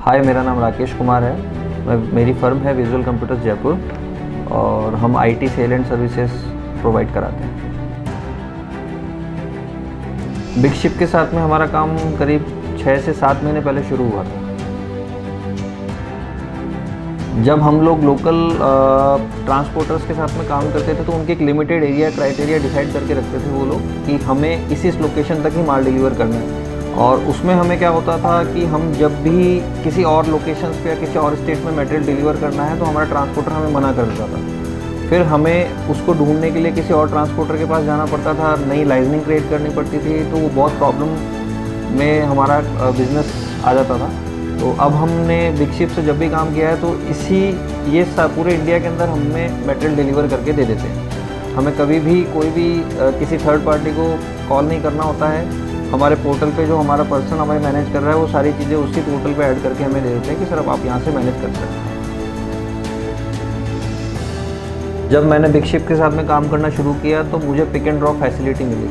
हाय, मेरा नाम राकेश कुमार है। मेरी फ़र्म है विजुअल कंप्यूटर्स जयपुर और हम IT cell and services provide कराते हैं। बिग शिप के साथ में हमारा काम करीब 6 से 7 महीने पहले शुरू हुआ था। जब हम लोग लोकल ट्रांसपोर्टर्स के साथ में काम करते थे तो उनके एक लिमिटेड एरिया क्राइटेरिया डिसाइड करके रखते थे वो लोग कि हमें इस लोकेशन तक ही माल डिलीवर करना है। और उसमें हमें क्या होता था कि हम जब भी किसी और लोकेशंस पे या किसी और स्टेट में मटेरियल डिलीवर करना है तो हमारा ट्रांसपोर्टर हमें मना कर देता था। फिर हमें उसको ढूंढने के लिए किसी और ट्रांसपोर्टर के पास जाना पड़ता था, नई लाइसेंसिंग क्रिएट करनी पड़ती थी, तो वो बहुत प्रॉब्लम में हमारा बिज़नेस आ जाता था। तो अब हमने बिग शिप से जब भी काम किया है तो ये पूरे इंडिया के अंदर हमें मटेरियल डिलीवर करके दे देते हैं। हमें कभी भी कोई भी किसी थर्ड पार्टी को कॉल नहीं करना होता है। हमारे पोर्टल पे जो हमारा पर्सन हमें मैनेज कर रहा है वो सारी चीज़ें उसी पोर्टल पे ऐड करके हमें दे देते हैं कि सर अब आप यहाँ से मैनेज कर सकते हैं। जब मैंने बिग शिप के साथ में काम करना शुरू किया तो मुझे पिक एंड ड्रॉप फैसिलिटी मिली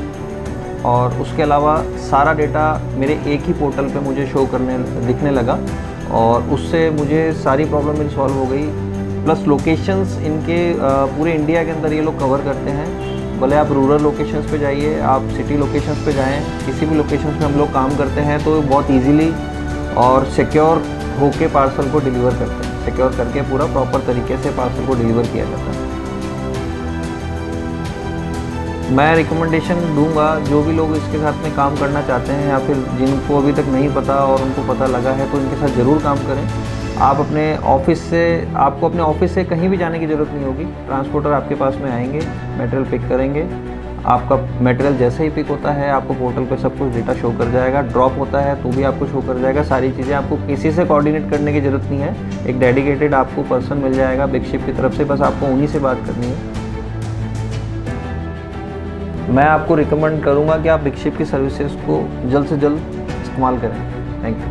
और उसके अलावा सारा डेटा मेरे एक ही पोर्टल पे मुझे दिखने लगा और उससे मुझे सारी प्रॉब्लम मेरी सॉल्व हो गई। प्लस लोकेशंस इनके पूरे इंडिया के अंदर ये लोग कवर करते हैं। भले आप रूरल लोकेशंस पे जाइए, आप सिटी लोकेशंस पे जाएं, किसी भी लोकेशंस में हम लोग काम करते हैं तो बहुत इजीली और सिक्योर होके पार्सल को डिलीवर करते हैं। सिक्योर करके पूरा प्रॉपर तरीके से पार्सल को डिलीवर किया जाता है। मैं रिकमेंडेशन दूंगा जो भी लोग इसके साथ में काम करना चाहते हैं या फिर जिनको अभी तक नहीं पता और उनको पता लगा है तो इनके साथ ज़रूर काम करें। आपको अपने ऑफिस से कहीं भी जाने की ज़रूरत नहीं होगी। ट्रांसपोर्टर आपके पास में आएंगे, मटेरियल पिक करेंगे। आपका मटेरियल जैसे ही पिक होता है आपको पोर्टल पे सब कुछ डेटा शो कर जाएगा। ड्रॉप होता है तो भी आपको शो कर जाएगा। सारी चीज़ें आपको किसी से कोऑर्डिनेट करने की ज़रूरत नहीं है। एक डेडिकेटेड आपको पर्सन मिल जाएगा बिग शिप की तरफ से, बस आपको उन्हीं से बात करनी है। मैं आपको रिकमेंड करूँगा कि आप बिग शिप की सर्विसेज को जल्द से जल्द इस्तेमाल करें। Thank you.